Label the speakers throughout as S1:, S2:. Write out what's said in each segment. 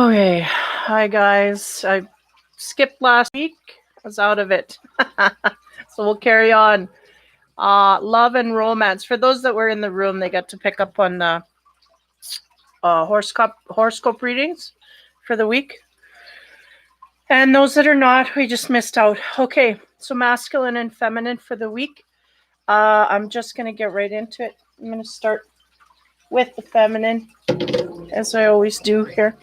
S1: Okay, hi guys. I skipped last week. I was out of it. So we'll carry on. Love and romance. For those that were in the room, they got to pick up on the horoscope readings for the week. And those that are not, we just missed out. Okay, so masculine and feminine for the week. I'm just going to get right into it. I'm going to start with the feminine, as I always do here.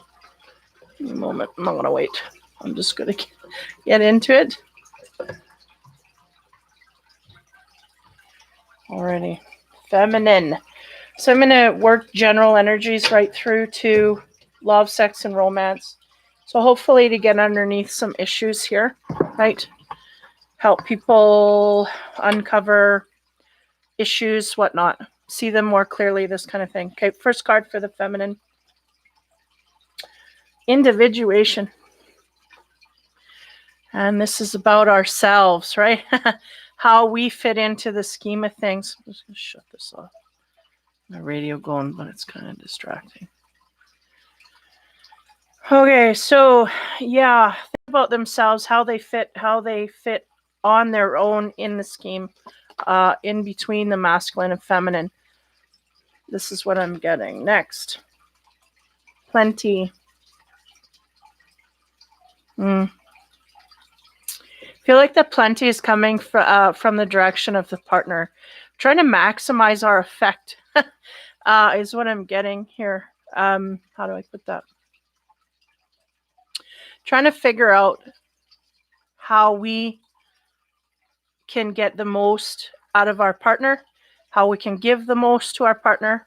S1: A moment. I'm not going to wait. I'm just going to get into it. Alrighty. Feminine. So I'm going to work general energies right through to love, sex, and romance. So hopefully to get underneath some issues here, right? Help people uncover issues, whatnot. See them more clearly, this kind of thing. Okay, first card for the feminine. Individuation. And this is about ourselves, right? How we fit into the scheme of things. I'm just going to shut this off. My radio going, but it's kind of distracting. Okay, so yeah, think about themselves, how they fit on their own in the scheme, in between the masculine and feminine. This is what I'm getting. Next. Plenty. I feel like the plenty is coming from the direction of the partner. Trying to maximize our effect is what I'm getting here. How do I put that? Trying to figure out how we can get the most out of our partner, how we can give the most to our partner,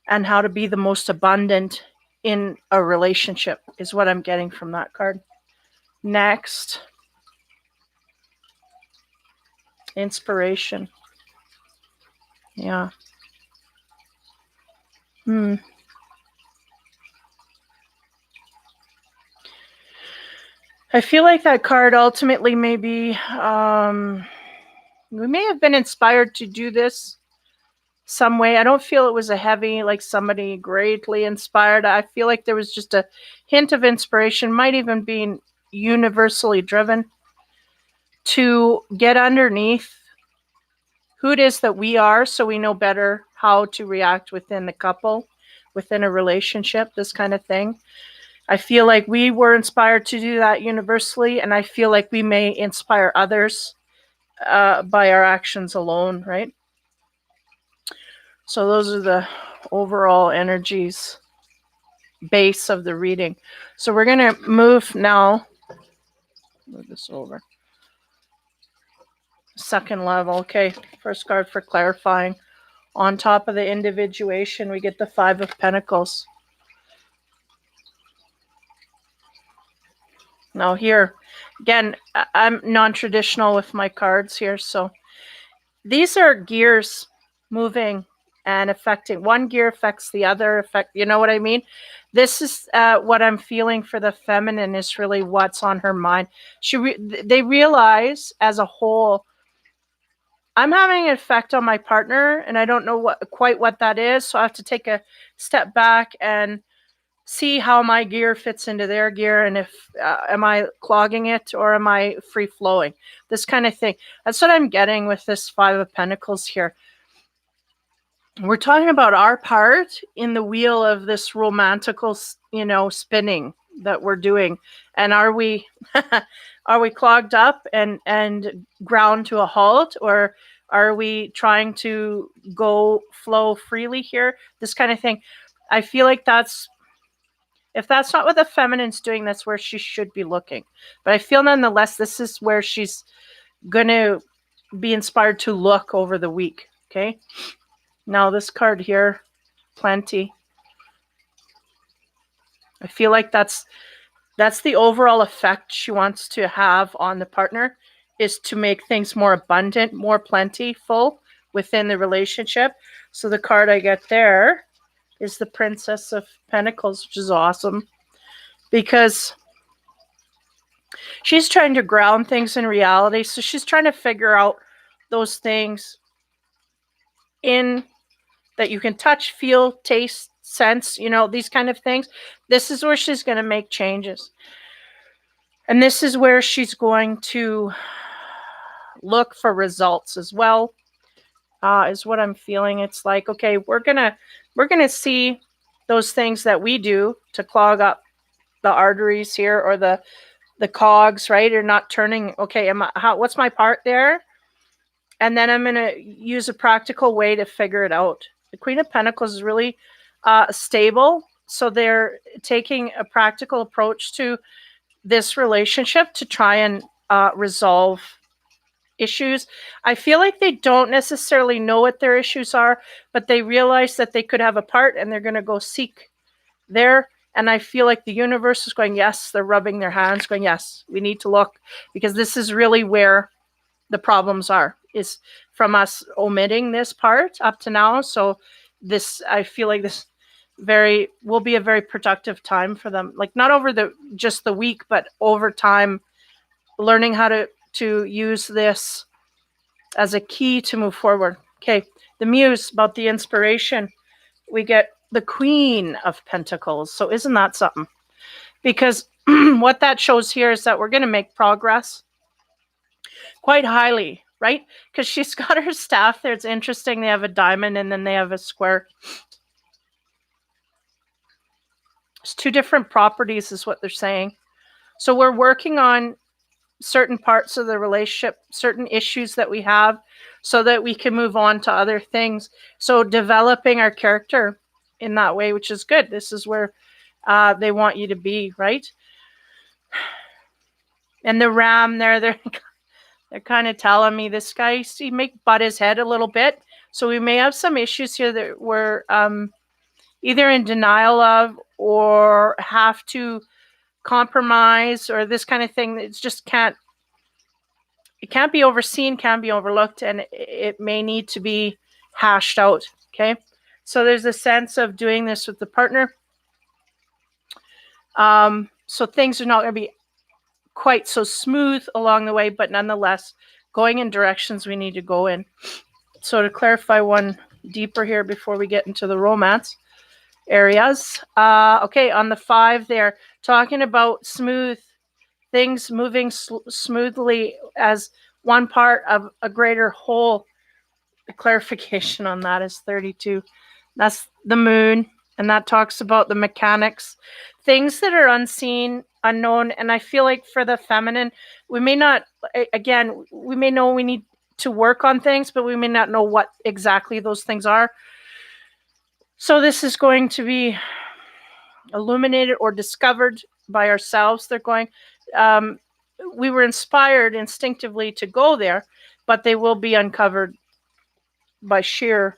S1: and how to be the most abundant in a relationship is what I'm getting from that card. Next. Inspiration. Yeah. I feel like that card ultimately maybe we may have been inspired to do this some way. I don't feel it was a heavy, like somebody greatly inspired. I feel like there was just a hint of inspiration, might even be universally driven to get underneath who it is that we are so we know better how to react within the couple, within a relationship, this kind of thing. I feel like we were inspired to do that universally, and I feel like we may inspire others by our actions alone, right? So those are the overall energies base of the reading. So we're going to move now. Move this over. Second level. Okay, first card for clarifying. On top of the individuation, we get the Five of Pentacles. Now here, again, I'm non-traditional with my cards here, so these are gears moving and affecting. One gear affects the other. You know what I mean? This is what I'm feeling for the feminine is really what's on her mind. They realize as a whole, I'm having an effect on my partner, and I don't know quite what that is. So I have to take a step back and see how my gear fits into their gear, and if am I clogging it or am I free flowing, this kind of thing. That's what I'm getting with this Five of Pentacles here. We're talking about our part in the wheel of this romantical, spinning that we're doing, and are we are we clogged up and ground to a halt, or are we trying to go flow freely here, this kind of thing. I feel like if that's not what the feminine's doing, that's where she should be looking. But I feel nonetheless, this is where she's going to be inspired to look over the week. Okay. Now this card here, Plenty. I feel like that's the overall effect she wants to have on the partner, is to make things more abundant, more plentiful within the relationship. So the card I get there is the Princess of Pentacles, which is awesome because she's trying to ground things in reality. So she's trying to figure out those things in that you can touch, feel, taste, sense, these kind of things. This is where she's going to make changes. And this is where she's going to look for results as well, is what I'm feeling. It's like, okay, we're gonna see those things that we do to clog up the arteries here, or the cogs, right? Or not turning. Okay, what's my part there? And then I'm gonna use a practical way to figure it out. The Queen of Pentacles is really stable, so they're taking a practical approach to this relationship to try and resolve issues. I feel like they don't necessarily know what their issues are, but they realize that they could have a part, and they're going to go seek there. And I feel like the universe is going, yes, they're rubbing their hands, going, yes, we need to look, because this is really where the problems are, is from us omitting this part up to now. So this, I feel like this will be a very productive time for them, like not over just the week, but over time, learning how to use this as a key to move forward. Okay, the Muse, about the inspiration, we get the Queen of Pentacles. So isn't that something? Because what that shows here is that we're going to make progress quite highly, right? Because she's got her staff there. It's interesting. They have a diamond and then they have a square. It's two different properties is what they're saying. So we're working on certain parts of the relationship, certain issues that we have, so that we can move on to other things. So developing our character in that way, which is good. This is where they want you to be, right? And the Ram there, they're kind of telling me this guy, he may butt his head a little bit. So we may have some issues here that we're either in denial of, or have to compromise, or this kind of thing. It just can't be overseen, can't be overlooked, and it may need to be hashed out. Okay, so there's a sense of doing this with the partner. So things are not going to be quite so smooth along the way, but nonetheless going in directions we need to go in. So to clarify one deeper here before we get into the romance areas. Okay, on the 5 there, talking about smooth things moving smoothly as one part of a greater whole. The clarification on that is 32. That's the Moon, and that talks about the mechanics, things that are unseen, unknown. And I feel like for the feminine, we may not, again, we may know we need to work on things, but we may not know what exactly those things are. So this is going to be illuminated or discovered by ourselves. They're going, we were inspired instinctively to go there, but they will be uncovered by sheer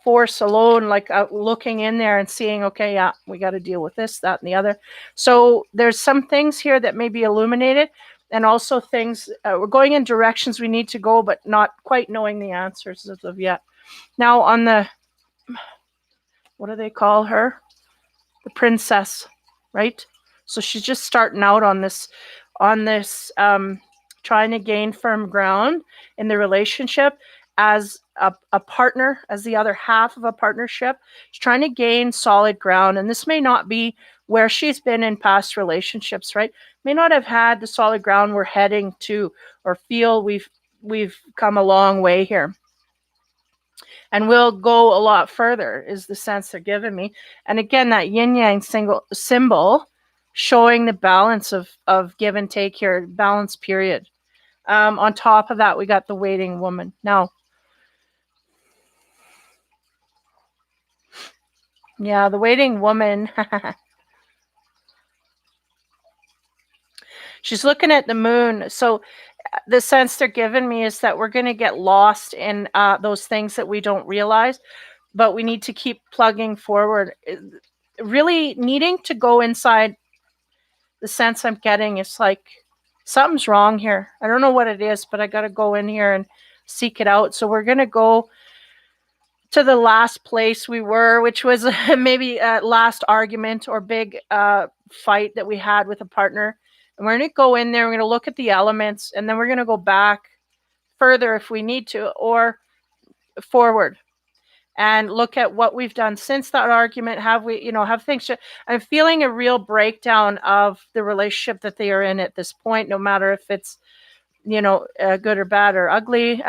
S1: force alone, like looking in there and seeing, okay, yeah, we got to deal with this, that, and the other. So there's some things here that may be illuminated, and also things, we're going in directions we need to go, but not quite knowing the answers as of yet. Now on the, what do they call her? The Princess, right? So she's just starting out on this, trying to gain firm ground in the relationship as a partner, as the other half of a partnership. She's trying to gain solid ground. And this may not be where she's been in past relationships, right? May not have had the solid ground we're heading to, or feel we've come a long way here. And we'll go a lot further, is the sense they're giving me. And again, that yin-yang symbol showing the balance of give and take here, balance period. On top of that, we got the waiting woman. Now, yeah, the waiting woman, she's looking at the moon. So the sense they're giving me is that we're going to get lost in those things that we don't realize, but we need to keep plugging forward. Really needing to go inside. The sense I'm getting is like something's wrong here. I don't know what it is, but I got to go in here and seek it out. So we're going to go to the last place we were, which was maybe a last argument or big fight that we had with a partner. And we're going to go in there, we're going to look at the elements, and then we're going to go back further if we need to, or forward. and look at what we've done since that argument. Have we, have things, I'm feeling a real breakdown of the relationship that they are in at this point, no matter if it's, good or bad or ugly.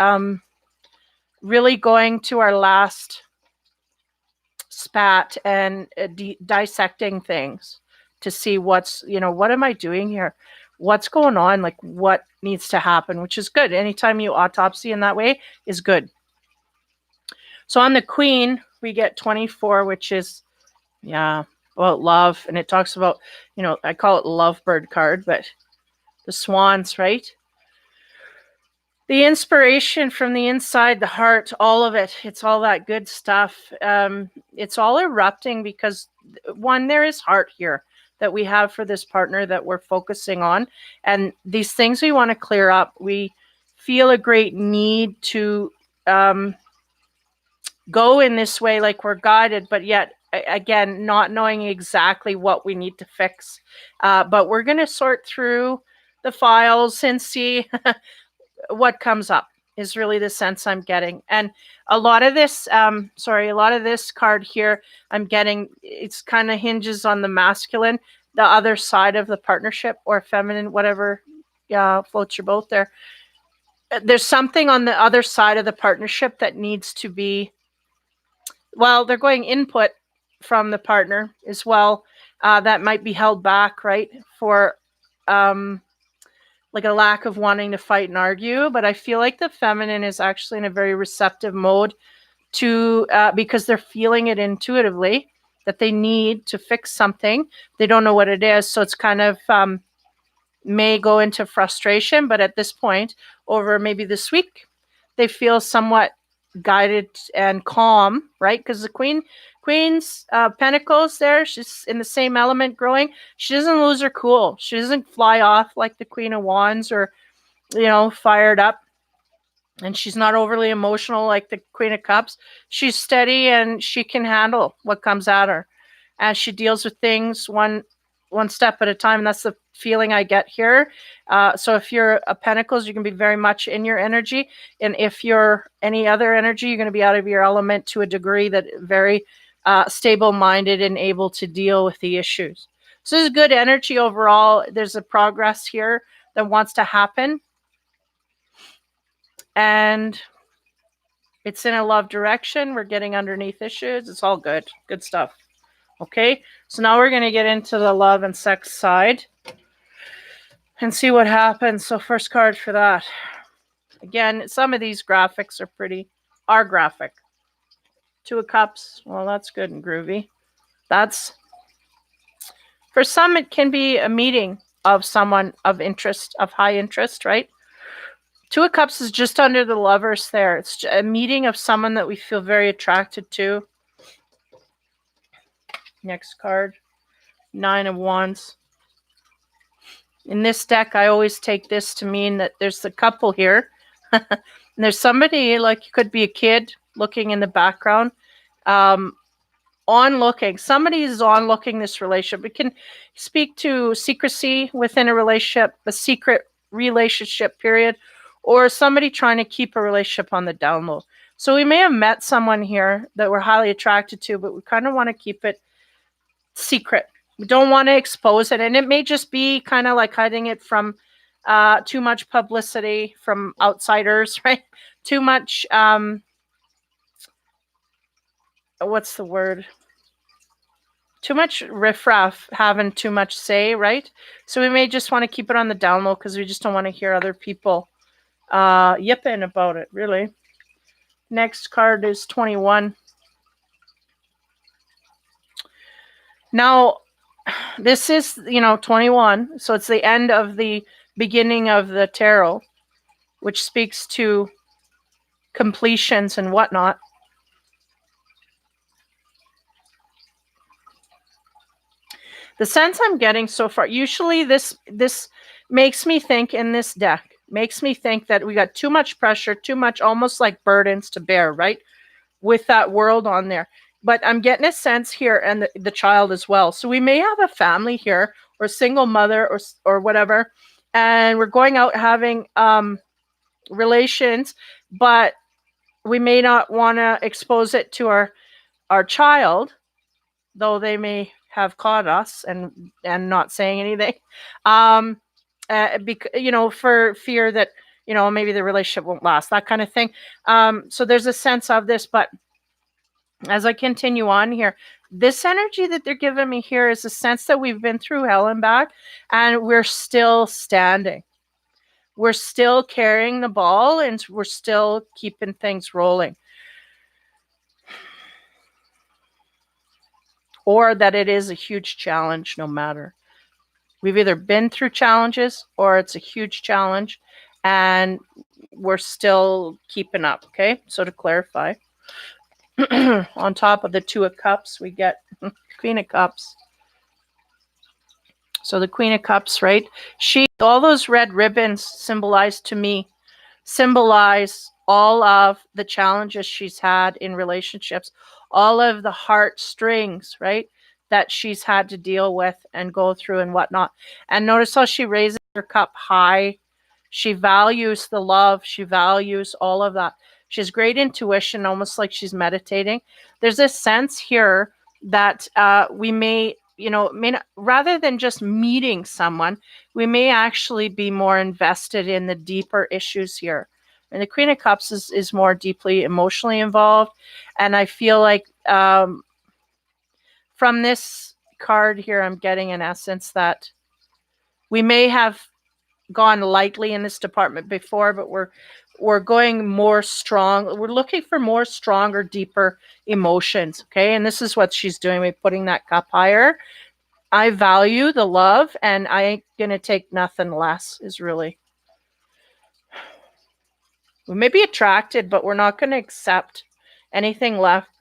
S1: Really going to our last spat and dissecting things to see what am I doing here? What's going on? Like, what needs to happen, which is good. Anytime you autopsy in that way is good. So on the Queen, we get 24, which is, about love. And it talks about, I call it lovebird card, but the swans, right? The inspiration from the inside, the heart, all of it. It's all that good stuff. It's all erupting because, one, there is heart here that we have for this partner that we're focusing on. And these things we want to clear up. We feel a great need to go in this way, like we're guided, but yet, again, not knowing exactly what we need to fix. But we're going to sort through the files and see what comes up is really the sense I'm getting. And a lot of this card here I'm getting, it's kind of hinges on the masculine, the other side of the partnership, or feminine, whatever floats your boat there. There's something on the other side of the partnership that needs to be, they're going input from the partner as well. That might be held back, right? For like a lack of wanting to fight and argue. But I feel like the feminine is actually in a very receptive mode to, because they're feeling it intuitively that they need to fix something. They don't know what it is. So it's kind of may go into frustration. But at this point, over maybe this week, they feel somewhat guided and calm, right? Because the Queen's Pentacles there, she's in the same element growing. She doesn't lose her cool. She doesn't fly off like the Queen of Wands or, fired up. And she's not overly emotional like the Queen of Cups. She's steady and she can handle what comes at her. And she deals with things one step at a time. And that's the feeling I get here. So if you're a Pentacles, you can be very much in your energy. And if you're any other energy, you're going to be out of your element to a degree that very stable-minded and able to deal with the issues. So there's good energy overall. There's a progress here that wants to happen. And it's in a love direction. We're getting underneath issues. It's all good. Good stuff. Okay, so now we're going to get into the love and sex side and see what happens. So first card for that. Again, some of these graphics are graphic. Two of Cups. Well, that's good and groovy. That's, for some, it can be a meeting of someone of interest, of high interest, right? Two of Cups is just under the Lovers there. It's a meeting of someone that we feel very attracted to. Next card, Nine of Wands. In this deck, I always take this to mean that there's a couple here. And there's somebody, like, you could be a kid looking in the background, onlooking. Somebody is onlooking this relationship. It can speak to secrecy within a relationship, a secret relationship period, or somebody trying to keep a relationship on the down low. So we may have met someone here that we're highly attracted to, but we kind of want to keep it secret. We don't want to expose it. And it may just be kind of like hiding it from too much publicity from outsiders, right? Too much, what's the word? Too much riffraff having too much say, right? So we may just want to keep it on the down low because we just don't want to hear other people yipping about it, really. Next card is 21. Now, this is, 21. So it's the end of the beginning of the tarot, which speaks to completions and whatnot. The sense I'm getting so far, usually this makes me think in this deck, makes me think that we got too much pressure, too much, almost like burdens to bear, right? With that world on there. But I'm getting a sense here, and the child as well. So we may have a family here, or a single mother, or whatever, and we're going out having relations, but we may not want to expose it to our child, though they may have caught us and not saying anything, for fear that maybe the relationship won't last, that kind of thing. So there's a sense of this, but as I continue on here, this energy that they're giving me here is a sense that we've been through hell and back, and we're still standing. We're still carrying the ball, and we're still keeping things rolling. Or that it is a huge challenge no matter. We've either been through challenges or it's a huge challenge and we're still keeping up, okay? So to clarify, on top of the Two of Cups, we get Queen of Cups. So the Queen of Cups, right? All those red ribbons symbolize all of the challenges she's had in relationships, all of the heartstrings, right, that she's had to deal with and go through and whatnot. And notice how she raises her cup high. She values the love. She values all of that. She has great intuition, almost like she's meditating. There's a sense here that we may not, rather than just meeting someone, we may actually be more invested in the deeper issues here. And the Queen of Cups is more deeply emotionally involved. And I feel like from this card here, I'm getting an essence that we may have gone lightly in this department before, but we're going more strong. We're looking for more stronger, deeper emotions. Okay. And this is what she's doing by putting that cup higher. I value the love and I ain't going to take nothing less is really. We may be attracted, but we're not going to accept anything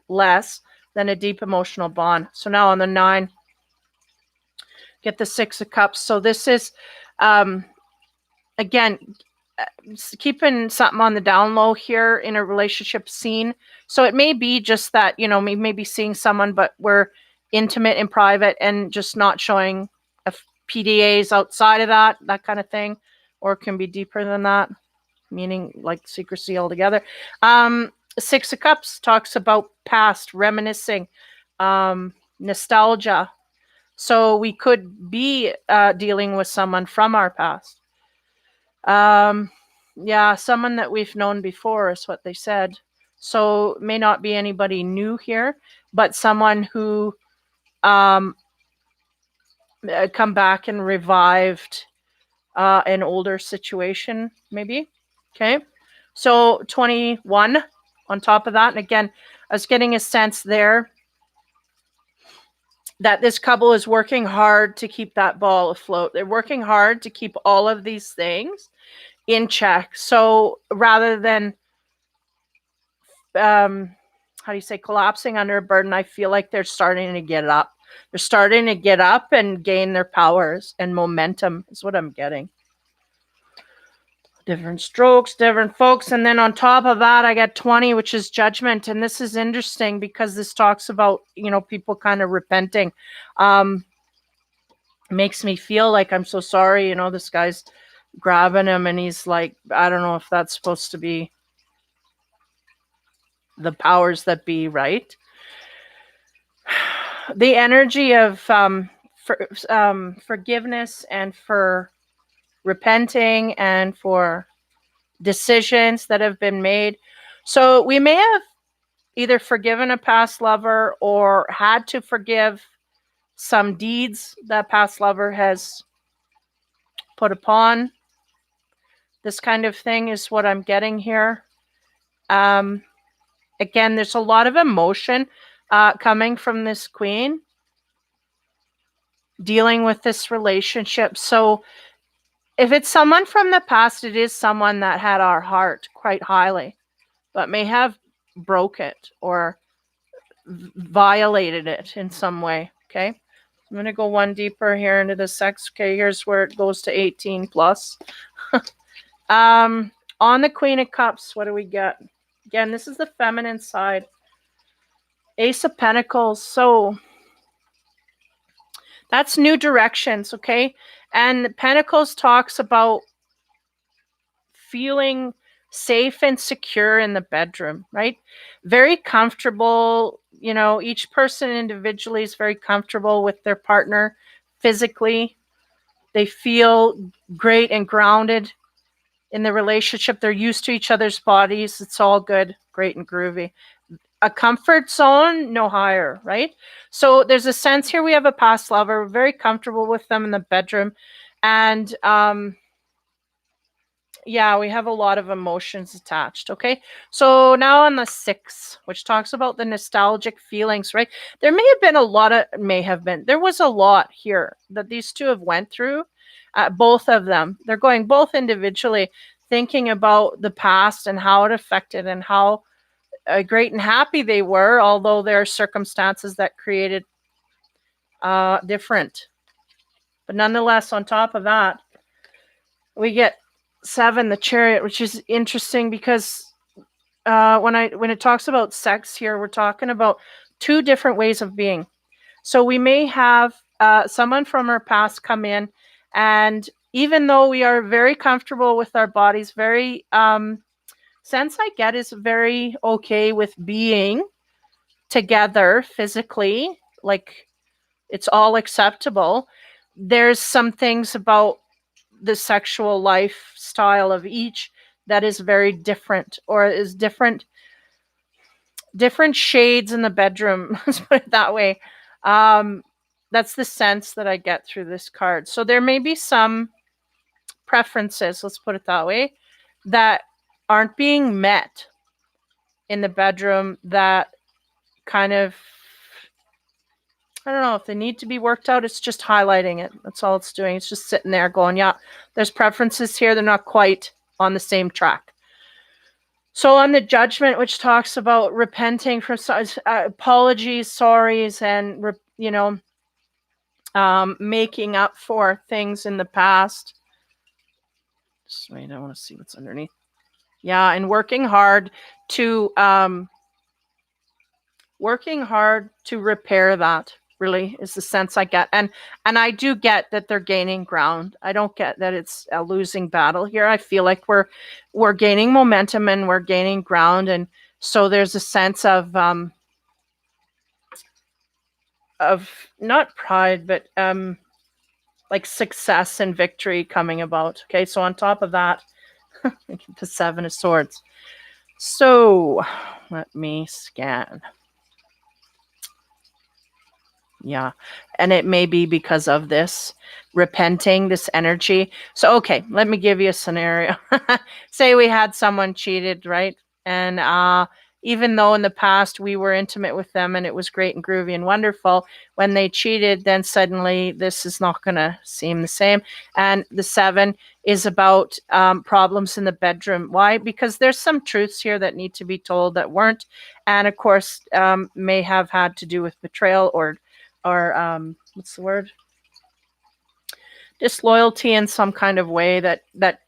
S1: less than a deep emotional bond. So now on the 9, get the 6 of Cups. So this is, again, keeping something on the down low here in a relationship scene. So it may be just that, we may be seeing someone, but we're intimate and private and just not showing PDAs outside of that kind of thing, or it can be deeper than that, meaning like secrecy altogether. 6 of Cups talks about past, reminiscing, nostalgia. So we could be dealing with someone from our past. Someone that we've known before is what they said. So it may not be anybody new here, but someone who come back and revived an older situation, maybe. Okay. So 21 on top of that. And again, I was getting a sense there that this couple is working hard to keep that ball afloat. They're working hard to keep all of these things in check. So rather than, collapsing under a burden, I feel like they're starting to get up. They're starting to get up and gain their powers and momentum is what I'm getting. Different strokes, different folks. And then on top of that, I got 20, which is Judgment. And this is interesting because this talks about, people kind of repenting. Makes me feel like I'm so sorry. This guy's grabbing him and he's like, I don't know if that's supposed to be the powers that be, right? The energy of forgiveness and for repenting and for decisions that have been made. So we may have either forgiven a past lover or had to forgive some deeds that past lover has put upon. This kind of thing is what I'm getting here. Again, there's a lot of emotion coming from this queen dealing with this relationship. So if it's someone from the past, it is someone that had our heart quite highly, but may have broke it or violated it in some way. Okay. I'm going to go one deeper here into the sex. Okay. Here's where it goes to 18 plus. On the Queen of Cups, what do we get? Again, this is the feminine side. Ace of Pentacles. So that's new directions. Okay. And Pentacles talks about feeling safe and secure in the bedroom, right? Very comfortable. Each person individually is very comfortable with their partner physically. They feel great and grounded in the relationship. They're used to each other's bodies. It's all good, great and groovy. A comfort zone, no higher, right? So there's a sense here we have a past lover. We're very comfortable with them in the bedroom. And yeah, we have a lot of emotions attached. Okay. So now on the 6, which talks about the nostalgic feelings, right? There there was a lot here that these two have went through, both of them. They're going both individually, thinking about the past and how it affected and how great and happy they were, although there are circumstances that created different. But nonetheless, on top of that, we get 7, the Chariot, which is interesting because when it talks about sex here, we're talking about 2 different ways of being. So we may have someone from our past come in, and even though we are very comfortable with our bodies, very sense I get is very okay with being together physically, like it's all acceptable. There's some things about the sexual lifestyle of each that is very different, or is different shades in the bedroom. Let's put it that way. That's the sense that I get through this card. So there may be some preferences, let's put it that way, that aren't being met in the bedroom, that kind of, I don't know if they need to be worked out. It's just highlighting it. That's all it's doing. It's just sitting there going, yeah, there's preferences here. They're not quite on the same track. So on the Judgment, which talks about repenting for apologies, sorries, and, making up for things in the past. Just wait, I want to see what's underneath. Yeah, and working hard to repair that, really is the sense I get. And I do get that they're gaining ground. I don't get that it's a losing battle here. I feel like we're gaining momentum and we're gaining ground. And so there's a sense of not pride, but like success and victory coming about. Okay, so on top of that, the 7 of Swords. So let me scan. Yeah. And it may be because of this repenting, this energy. So, okay, let me give you a scenario. Say we had someone cheated, right? And even though in the past we were intimate with them and it was great and groovy and wonderful, when they cheated, then suddenly this is not going to seem the same. And the 7 is about problems in the bedroom. Why? Because there's some truths here that need to be told that weren't. And of course, may have had to do with betrayal or what's the word? Disloyalty in some kind of way that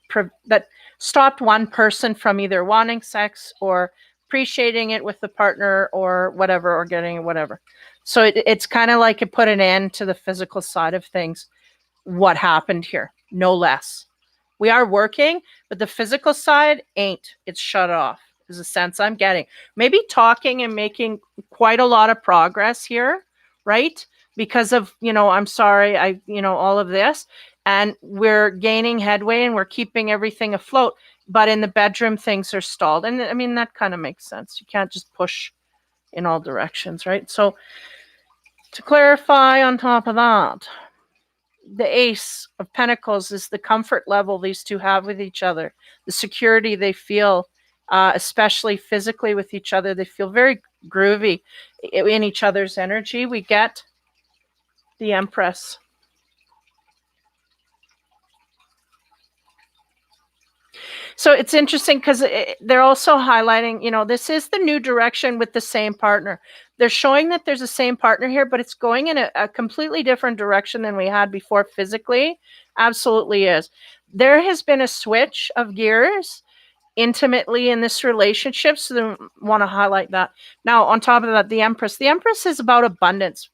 S1: stopped one person from either wanting sex or appreciating it with the partner or whatever, or getting whatever. So it's kind of like it put an end to the physical side of things. What happened here? No less. We are working, but the physical side ain't. It's shut off, is a sense I'm getting. Maybe talking and making quite a lot of progress here, right? Because of, I'm sorry, all of this. And we're gaining headway and we're keeping everything afloat. But in the bedroom, things are stalled. And I mean, that kind of makes sense. You can't just push in all directions, right? So to clarify on top of that, the Ace of Pentacles is the comfort level these two have with each other, the security they feel, especially physically with each other. They feel very groovy in each other's energy. We get the Empress. So it's interesting because they're also highlighting, this is the new direction with the same partner. They're showing that there's a same partner here, but it's going in a completely different direction than we had before physically. Absolutely is. There has been a switch of gears intimately in this relationship, so they want to highlight that. Now, on top of that, the Empress. The Empress is about abundance,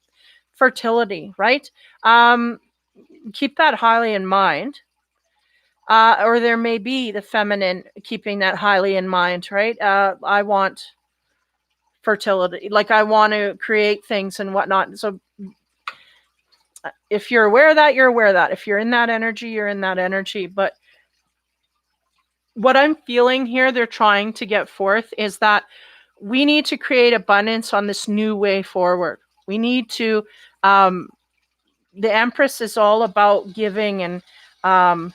S1: fertility, right? Keep that highly in mind. Or there may be the feminine keeping that highly in mind, right? I want fertility, like I want to create things and whatnot. So if you're aware of that, you're aware of that. If you're in that energy, you're in that energy. But what I'm feeling here, they're trying to get forth is that we need to create abundance on this new way forward. We need to, the Empress is all about giving and, sorry,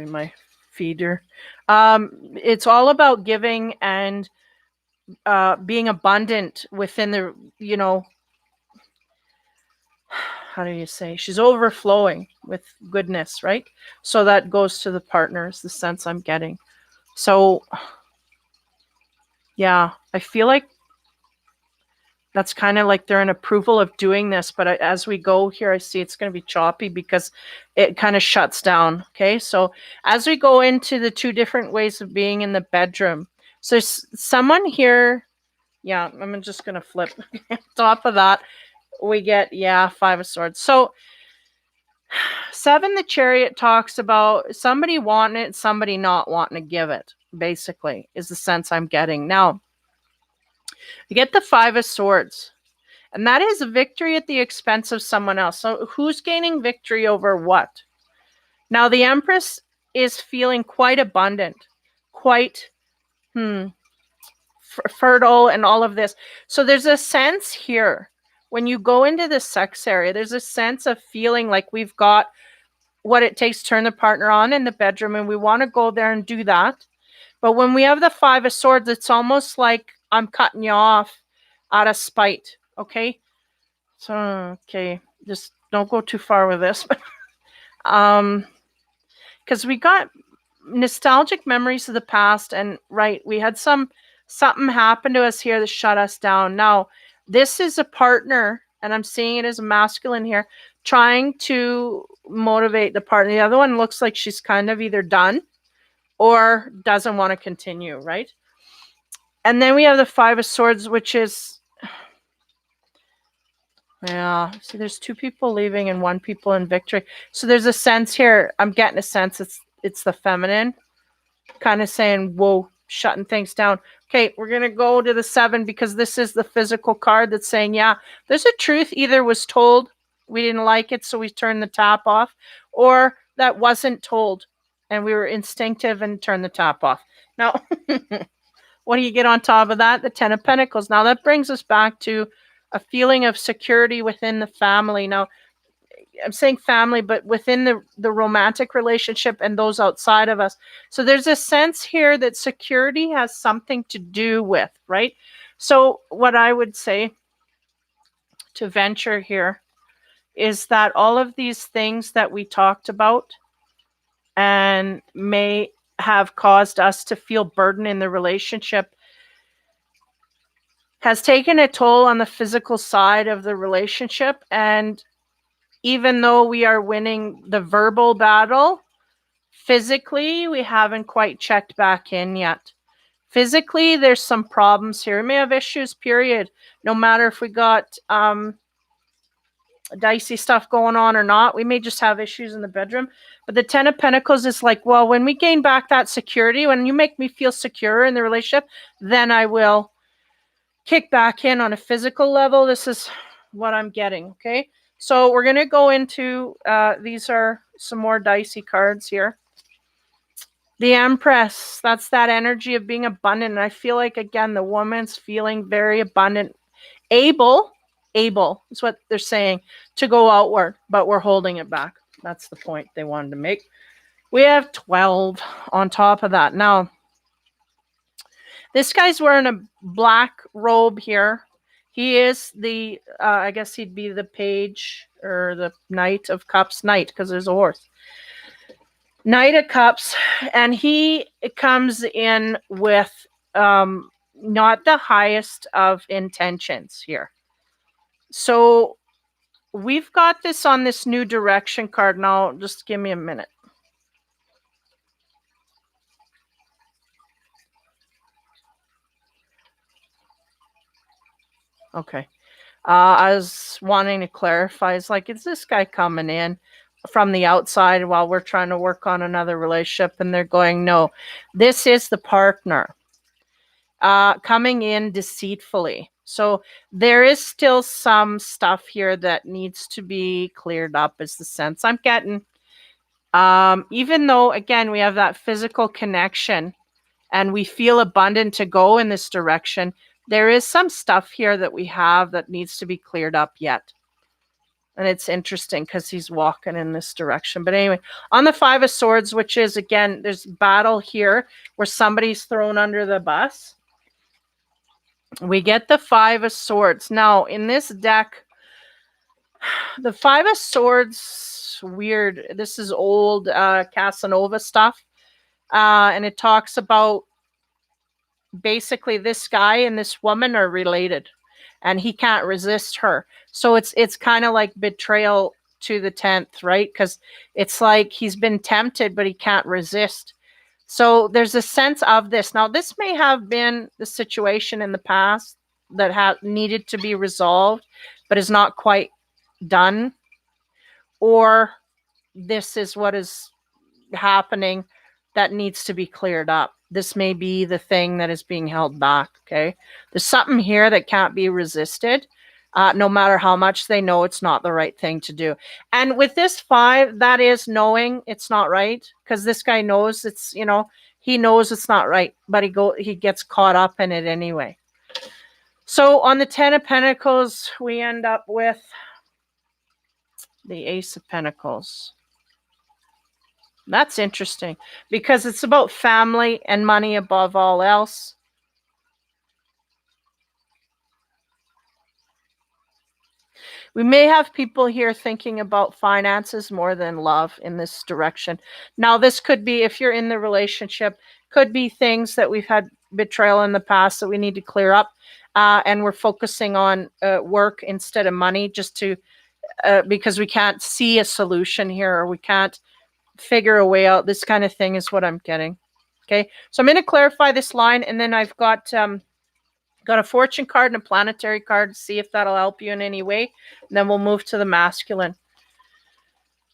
S1: my feeder. It's all about giving and being abundant within the, how do you say? She's overflowing with goodness, right? So that goes to the partners, the sense I'm getting. So, yeah, I feel like that's kind of like they're in approval of doing this. But as we go here, I see it's going to be choppy because it kind of shuts down. Okay. So as we go into the two different ways of being in the bedroom, so there's someone here. Yeah, I'm just going to flip. On top of that, we get, Five of Swords. So 7, the Chariot, talks about somebody wanting it, somebody not wanting to give it, basically, is the sense I'm getting. Now, you get the 5 of Swords, and that is a victory at the expense of someone else. So who's gaining victory over what? Now, the Empress is feeling quite abundant, quite fertile, and all of this. So there's a sense here, when you go into the sex area, there's a sense of feeling like we've got what it takes to turn the partner on in the bedroom, and we want to go there and do that. But when we have the 5 of Swords, it's almost like I'm cutting you off out of spite. Okay. So, okay, just don't go too far with this. Because we got nostalgic memories of the past, and right, we had something happen to us here that shut us down. Now, this is a partner, and I'm seeing it as a masculine here, trying to motivate the partner. The other one looks like she's kind of either done or doesn't want to continue, right? And then we have the 5 of Swords, which is, see, there's 2 people leaving and 1 people in victory. So there's a sense here, I'm getting a sense it's the feminine kind of saying, whoa, shutting things down. Okay, we're going to go to the 7 because this is the physical card that's saying, there's a truth either was told, we didn't like it, so we turned the tap off, or that wasn't told and we were instinctive and turned the tap off. Now, what do you get on top of that? The 10 of Pentacles. Now, that brings us back to a feeling of security within the family. Now, I'm saying family, but within the romantic relationship and those outside of us. So there's a sense here that security has something to do with, right? So what I would say to venture here is that all of these things that we talked about and may have caused us to feel burden in the relationship has taken a toll on the physical side of the relationship. And even though we are winning the verbal battle, physically, we haven't quite checked back in yet. Physically, there's some problems here. We may have issues, period. No matter if we got dicey stuff going on or not, we may just have issues in the bedroom. But the 10 of Pentacles is like, well, when we gain back that security, when you make me feel secure in the relationship, then I will kick back in on a physical level. This is what I'm getting, okay? So we're going to go into, these are some more dicey cards here. The Empress, that's that energy of being abundant. And I feel like, again, the woman's feeling very abundant, able is what they're saying, to go outward, but we're holding it back. That's the point they wanted to make. We have 12 on top of that. Now, this guy's wearing a black robe here. He is the, I guess he'd be the page or the Knight of Cups, Knight, because there's a horse. Knight of Cups, and he comes in with not the highest of intentions here. So we've got this on this new direction card. Now, just give me a minute. Okay. I was wanting to clarify. It's like, is this guy coming in from the outside while we're trying to work on another relationship, and they're going, no, this is the partner coming in deceitfully. So there is still some stuff here that needs to be cleared up, is the sense I'm getting. Even though, again, we have that physical connection and we feel abundant to go in this direction, there is some stuff here that we have that needs to be cleared up yet. And it's interesting because he's walking in this direction. But anyway, on the Five of Swords, which is, again, there's battle here where somebody's thrown under the bus. We get the Five of Swords. Now, in this deck, the Five of Swords, weird. This is old Casanova stuff. And it talks about basically this guy and this woman are related. And he can't resist her. So it's kind of like betrayal to the 10th, right? Because it's like he's been tempted, but he can't resist. So there's a sense of this. Now, this may have been the situation in the past that needed to be resolved, but is not quite done. Or this is what is happening that needs to be cleared up. This may be the thing that is being held back, okay? There's something here that can't be resisted, no matter how much they know it's not the right thing to do. And with this 5, that is knowing it's not right, because this guy knows it's, he knows it's not right, but he gets caught up in it anyway. So on the 10 of Pentacles, we end up with the Ace of Pentacles. That's interesting because it's about family and money above all else. We may have people here thinking about finances more than love in this direction. Now, this could be, if you're in the relationship, could be things that we've had betrayal in the past that we need to clear up. And we're focusing on work instead of money just to, because we can't see a solution here, or we can't figure a way out. This kind of thing is what I'm getting. Okay, so I'm going to clarify this line, and then I've got a fortune card and a planetary card to see if that'll help you in any way. And then we'll move to the masculine.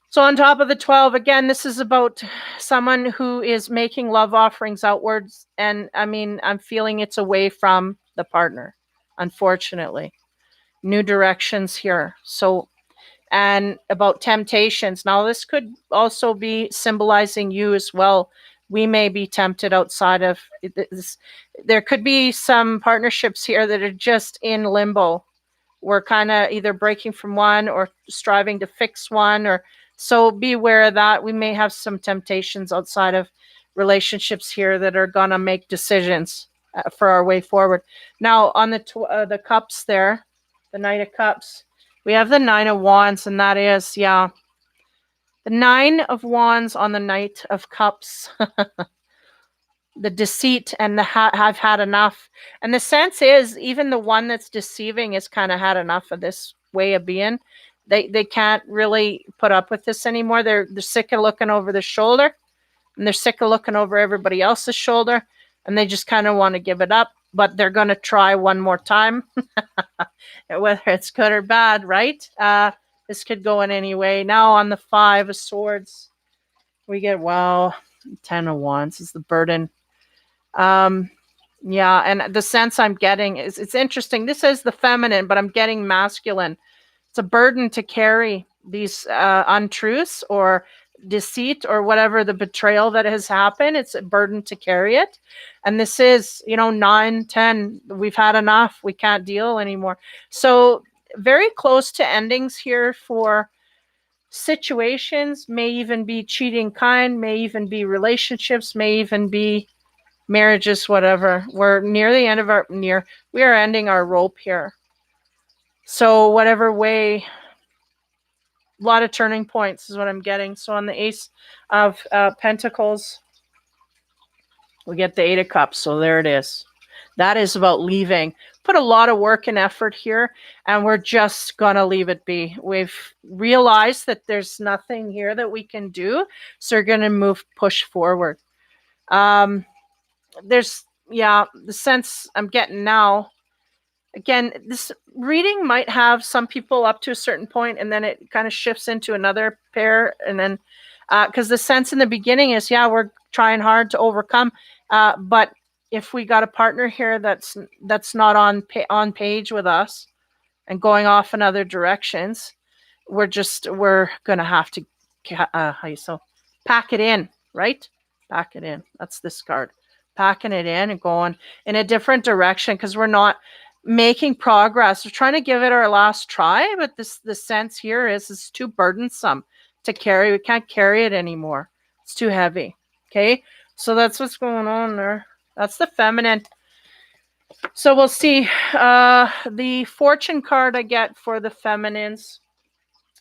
S1: So on top of the 12, again, this is about someone who is making love offerings outwards. And I mean, I'm feeling it's away from the partner, unfortunately. New directions here. So, and about temptations. Now, this could also be symbolizing you as well. We may be tempted outside of this. There could be some partnerships here that are just in limbo. We're kind of either breaking from one or striving to fix one, or so be aware of that. We may have some temptations outside of relationships here that are going to make decisions for our way forward. Now, on the cups there, the Knight of Cups, we have the 9 of Wands, and that is, the 9 of Wands on the Knight of Cups. The deceit and the I've had enough. And the sense is, even the one that's deceiving has kind of had enough of this way of being. They can't really put up with this anymore. They're sick of looking over their shoulder, and they're sick of looking over everybody else's shoulder, and they just kind of want to give it up. But they're going to try one more time, whether it's good or bad, right? This could go in any way. Now on the 5 of Swords, we get, 10 of Wands is the burden. And the sense I'm getting is, it's interesting. This is the feminine, but I'm getting masculine. It's a burden to carry these untruths or deceit or whatever the betrayal that has happened. It's a burden to carry it. And this is, 9, 10, we've had enough. We can't deal anymore. So very close to endings here for situations, may even be cheating kind, may even be relationships, may even be marriages, whatever. We're near the end of we are ending our rope here. So whatever way, a lot of turning points is what I'm getting. So on the Ace of Pentacles, we get the 8 of Cups. So there it is. That is about leaving. Put a lot of work and effort here, and we're just going to leave it be. We've realized that there's nothing here that we can do, so we're going to push forward. There's, the sense I'm getting now, again, this reading might have some people up to a certain point, and then it kind of shifts into another pair, and then because the sense in the beginning is, yeah, we're trying hard to overcome, but if we got a partner here that's not on page with us and going off in other directions, we're gonna have to pack it in, right? Pack it in. That's this card. Packing it in and going in a different direction because we're not making progress. We're trying to give it our last try, but the sense here is it's too burdensome to carry. We can't carry it anymore. It's too heavy. Okay, so that's what's going on there. That's the feminine. So we'll see. The fortune card I get for the feminines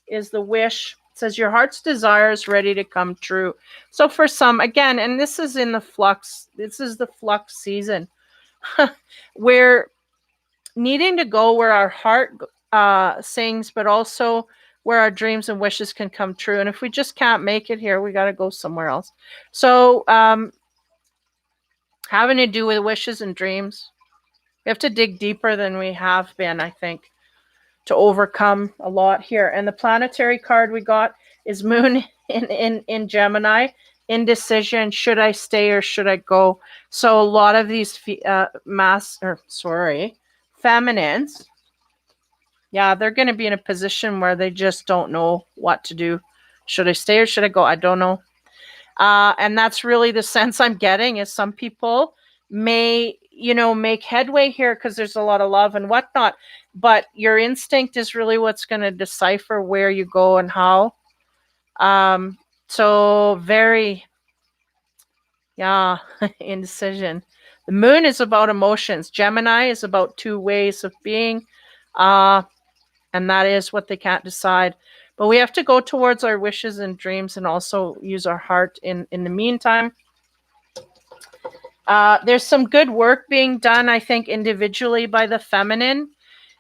S1: is the wish. It says your heart's desire is ready to come true. So for some, again, and this is in the flux. This is the flux season. We're needing to go where our heart sings, but also where our dreams and wishes can come true. And if we just can't make it here, we got to go somewhere else. So having to do with wishes and dreams, we have to dig deeper than we have been, I think, to overcome a lot here. And the planetary card we got is Moon in Gemini. Indecision. Should I stay or should I go? So a lot of these feminines, yeah, they're going to be in a position where they just don't know what to do. Should I stay or should I go? I don't know. And that's really the sense I'm getting is some people may, make headway here because there's a lot of love and whatnot, but your instinct is really what's going to decipher where you go and how. So very, indecision. The moon is about emotions. Gemini is about two ways of being, and that is what they can't decide. But we have to go towards our wishes and dreams and also use our heart in the meantime. There's some good work being done, I think, individually by the feminine.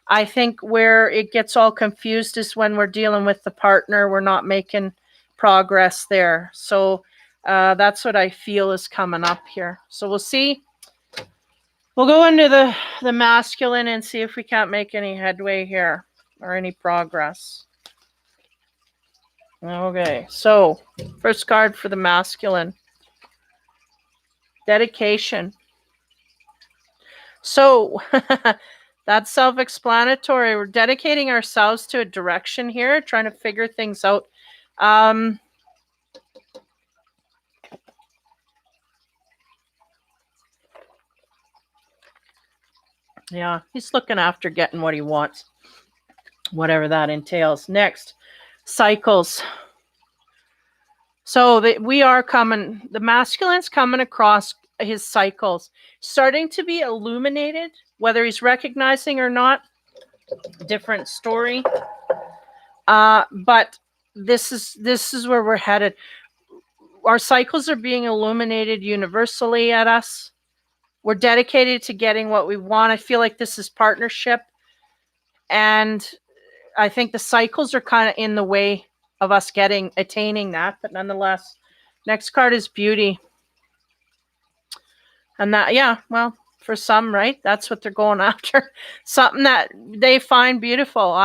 S1: I think where it gets all confused is when we're dealing with the partner. We're not making progress there. So that's what I feel is coming up here. So we'll see. We'll go into the masculine and see if we can't make any headway here or any progress. Okay, so first card for the masculine. Dedication. So that's self-explanatory. We're dedicating ourselves to a direction here, trying to figure things out. Yeah, he's looking after getting what he wants, whatever that entails. Next, cycles. So the masculine's coming across his cycles, starting to be illuminated, whether he's recognizing or not, different story. But this is where we're headed. Our cycles are being illuminated universally at us. We're dedicated to getting what we want. I feel like this is partnership. And I think the cycles are kind of in the way of us attaining that. But nonetheless, next card is beauty. And that, for some, right? That's what they're going after. Something that they find beautiful.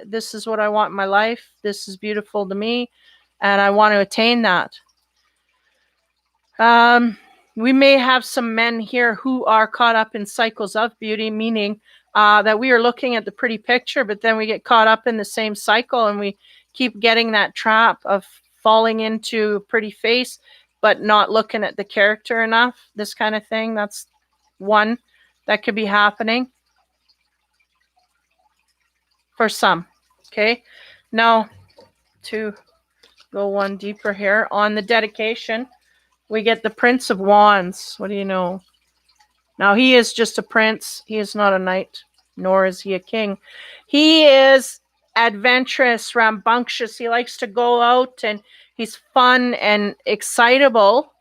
S1: This is what I want in my life. This is beautiful to me. And I want to attain that. We may have some men here who are caught up in cycles of beauty, meaning that we are looking at the pretty picture, but then we get caught up in the same cycle and we keep getting that trap of falling into a pretty face, but not looking at the character enough, this kind of thing. That's one that could be happening for some. Okay. Now, to go one deeper here on the dedication, we get the Prince of Wands. What do you know? Now, he is just a prince. He is not a knight, nor is he a king. He is adventurous, rambunctious. He likes to go out and he's fun and excitable,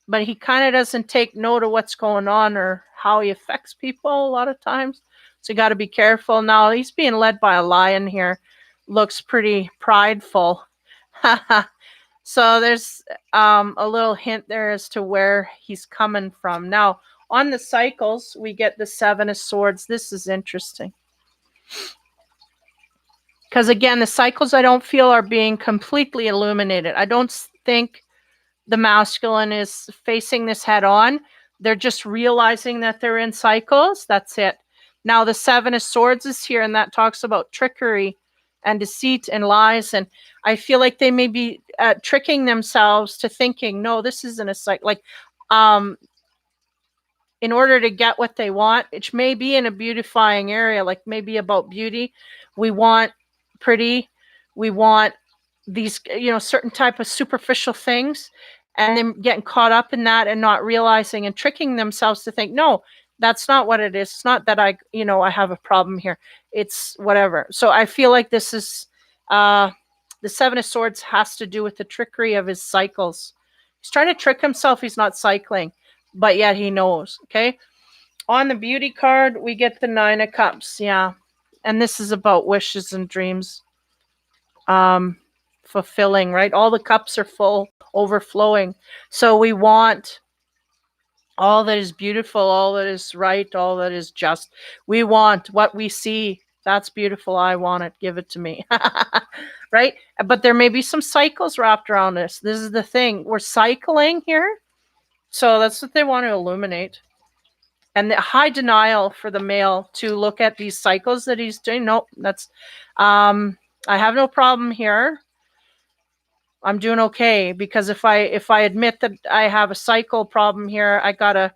S1: but he kind of doesn't take note of what's going on or how he affects people a lot of times. So you got to be careful. Now, he's being led by a lion here. Looks pretty prideful. So there's a little hint there as to where he's coming from. Now, on the cycles, we get the Seven of Swords. This is interesting. Because again, the cycles I don't feel are being completely illuminated. I don't think the masculine is facing this head on. They're just realizing that they're in cycles. That's it. Now the Seven of Swords is here, and that talks about trickery and deceit and lies. And I feel like they may be tricking themselves to thinking, no, this isn't a cycle. Like, in order to get what they want, it may be in a beautifying area, like maybe about beauty. We want pretty. We want these, certain type of superficial things, and then getting caught up in that and not realizing and tricking themselves to think, no, that's not what it is. It's not that I have a problem here. It's whatever. So I feel like this is the Seven of Swords has to do with the trickery of his cycles. He's trying to trick himself. He's not cycling, but yet he knows. Okay. On the beauty card, we get the Nine of Cups. Yeah. And this is about wishes and dreams. Fulfilling, right? All the cups are full, overflowing. So we want all that is beautiful, all that is right, all that is just. We want what we see. That's beautiful. I want it. Give it to me. Right? But there may be some cycles wrapped around this. This is the thing. We're cycling here. So that's what they want to illuminate. And the high denial for the male to look at these cycles that he's doing. Nope, that's I have no problem here. I'm doing okay, because if I admit that I have a cycle problem here, I gotta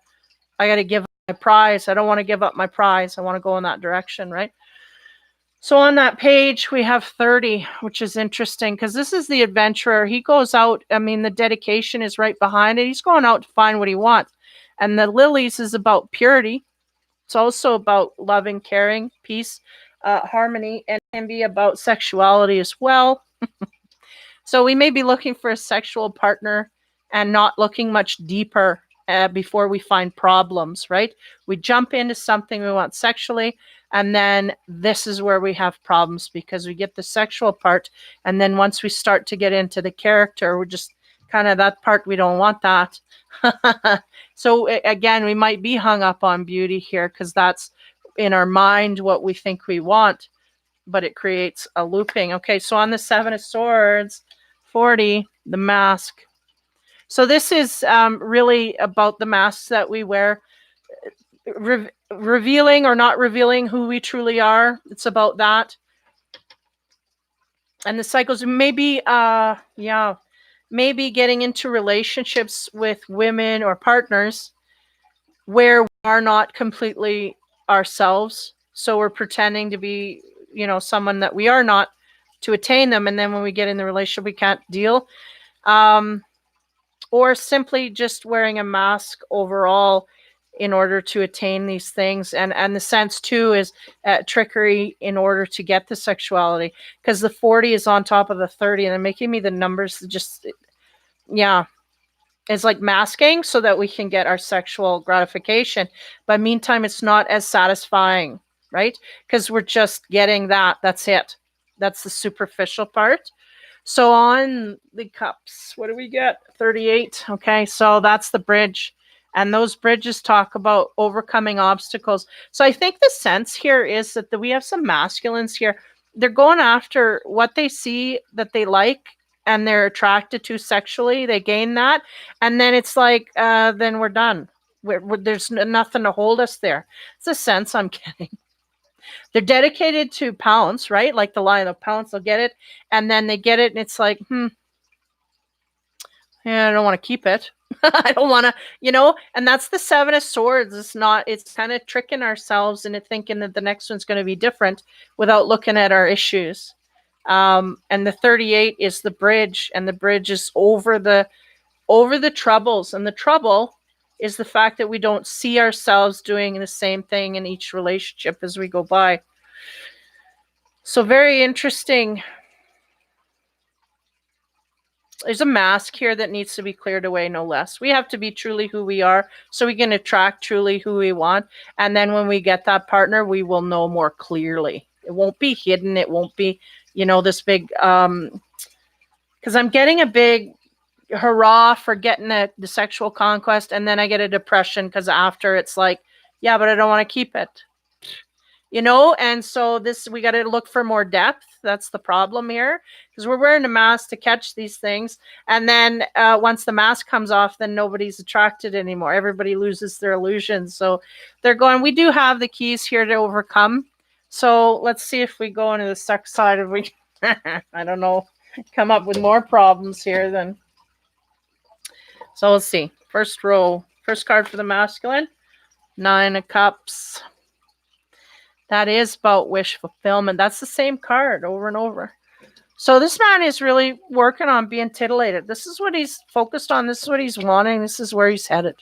S1: give up my prize. I don't want to give up my prize. I want to go in that direction, right? So on that page, we have 30, which is interesting because this is the adventurer. He goes out. I mean, the dedication is right behind it. He's going out to find what he wants. And the lilies is about purity. It's also about loving, caring, peace, harmony, and can be about sexuality as well. So we may be looking for a sexual partner and not looking much deeper before we find problems, right? We jump into something we want sexually, and then this is where we have problems because we get the sexual part. And then once we start to get into the character, we're just kind of that part, we don't want that. So again, we might be hung up on beauty here because that's in our mind what we think we want, but it creates a looping. Okay, so on the Seven of Swords, 40, the mask. So this is really about the masks that we wear, revealing or not revealing who we truly are. It's about that. And the cycles, maybe, maybe getting into relationships with women or partners where we are not completely ourselves. So we're pretending to be, someone that we are not to attain them. And then when we get in the relationship, we can't deal. Or simply just wearing a mask overall in order to attain these things. And the sense too is trickery in order to get the sexuality, because the 40 is on top of the 30 and they're making me the numbers just, it's like masking so that we can get our sexual gratification. But meantime, it's not as satisfying, right? Because we're just getting that. That's it. That's the superficial part. So on the cups, what do we get? 38. Okay, so that's the bridge. And those bridges talk about overcoming obstacles. So I think the sense here is that we have some masculines here. They're going after what they see that they like and they're attracted to sexually. They gain that. And then it's like, then we're done. There's nothing to hold us there. It's a sense I'm getting. They're dedicated to pounce, right? Like the Lion of Pounce, they'll get it. And then they get it and it's like, yeah, I don't want to keep it. I don't want to, and that's the Seven of Swords. It's kind of tricking ourselves into thinking that the next one's going to be different without looking at our issues. And the 38 is the bridge, and the bridge is over the troubles. And the trouble is the fact that we don't see ourselves doing the same thing in each relationship as we go by. So very interesting. There's a mask here that needs to be cleared away, no less. We have to be truly who we are so we can attract truly who we want. And then when we get that partner, we will know more clearly. It won't be hidden. It won't be, this big, because I'm getting a big hurrah for getting the sexual conquest. And then I get a depression because after it's like, yeah, but I don't want to keep it. And so we got to look for more depth. That's the problem here, because we're wearing a mask to catch these things. And then once the mask comes off, then nobody's attracted anymore. Everybody loses their illusion. So they're going, we do have the keys here to overcome. So let's see if we go into the sex side of we, I don't know, come up with more problems here then. So let's see. First row, first card for the masculine, 9 of Cups. That is about wish fulfillment. That's the same card over and over. So this man is really working on being titillated. This is what he's focused on. This is what he's wanting. This is where he's headed.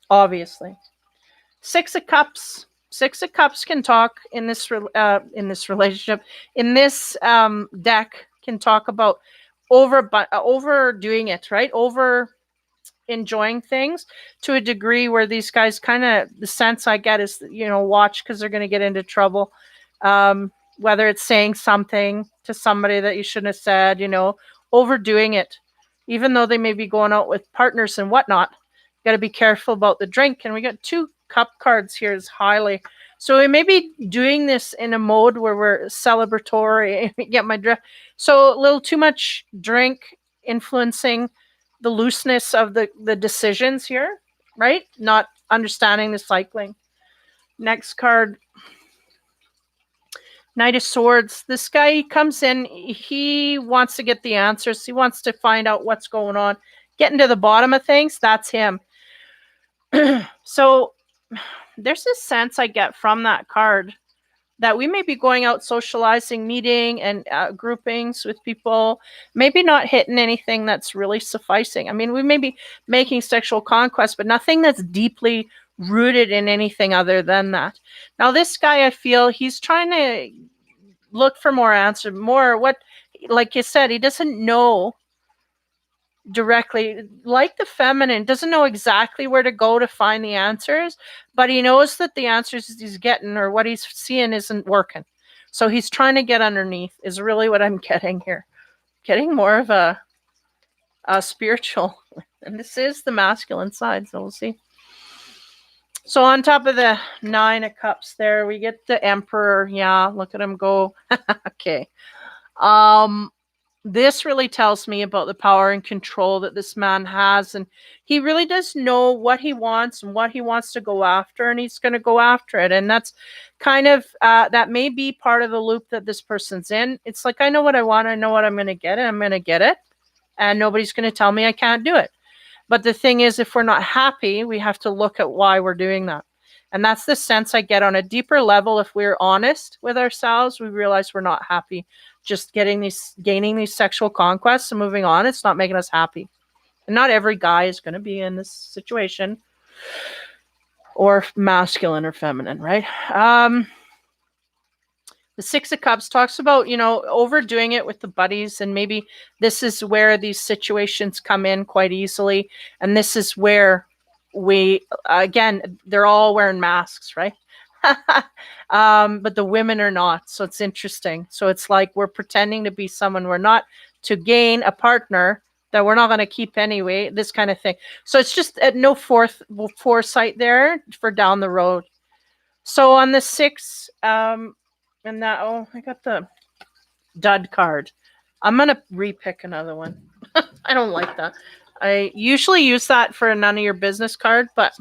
S1: Obviously. 6 of Cups. 6 of Cups can talk in this relationship. In this deck can talk about overdoing it, right? Over enjoying things to a degree where these guys kind of, the sense I get is, watch, because they're going to get into trouble. Whether it's saying something to somebody that you shouldn't have said, overdoing it, even though they may be going out with partners and whatnot. You got to be careful about the drink. And we got 2 cup cards here is highly. So we may be doing this in a mode where we're celebratory. Get my drift. So a little too much drink influencing the looseness of the decisions here, right? Not understanding the cycling. Next card, Knight of Swords. This guy, he comes in, he wants to get the answers. He wants to find out what's going on, getting to the bottom of things. That's him. So there's this sense I get from that card that we may be going out socializing, meeting, and groupings with people, maybe not hitting anything that's really sufficing. I mean, we may be making sexual conquest, but nothing that's deeply rooted in anything other than that. Now, this guy, I feel he's trying to look for more answer, more what, like you said, he doesn't know directly, like the feminine, doesn't know exactly where to go to find the answers, but he knows that the answers he's getting or what he's seeing isn't working. So he's trying to get underneath is really what I'm getting here. Getting more of a spiritual. And this is the masculine side, so we'll see. So on top of the 9 of Cups there, we get the Emperor. Yeah, look at him go. Okay. This really tells me about the power and control that this man has. And he really does know what he wants and what he wants to go after, and he's going to go after it. And that's kind of, that may be part of the loop that this person's in. It's like, I know what I want. I know what I'm going to get, and I'm going to get it. And nobody's going to tell me I can't do it. But the thing is, if we're not happy, we have to look at why we're doing that. And that's the sense I get on a deeper level. If we're honest with ourselves, we realize we're not happy. Just gaining these sexual conquests and moving on, it's not making us happy. And not every guy is going to be in this situation, or masculine or feminine, right? The 6 of Cups talks about, overdoing it with the buddies, and maybe this is where these situations come in quite easily. And this is where we, again, they're all wearing masks, right? But the women are not. So it's interesting. So it's like we're pretending to be someone we're not to gain a partner that we're not going to keep anyway, this kind of thing. So it's just no foresight there for down the road. So on the 6, and that, I got the dud card. I'm going to repick another one. I don't like that. I usually use that for a none of your business card, but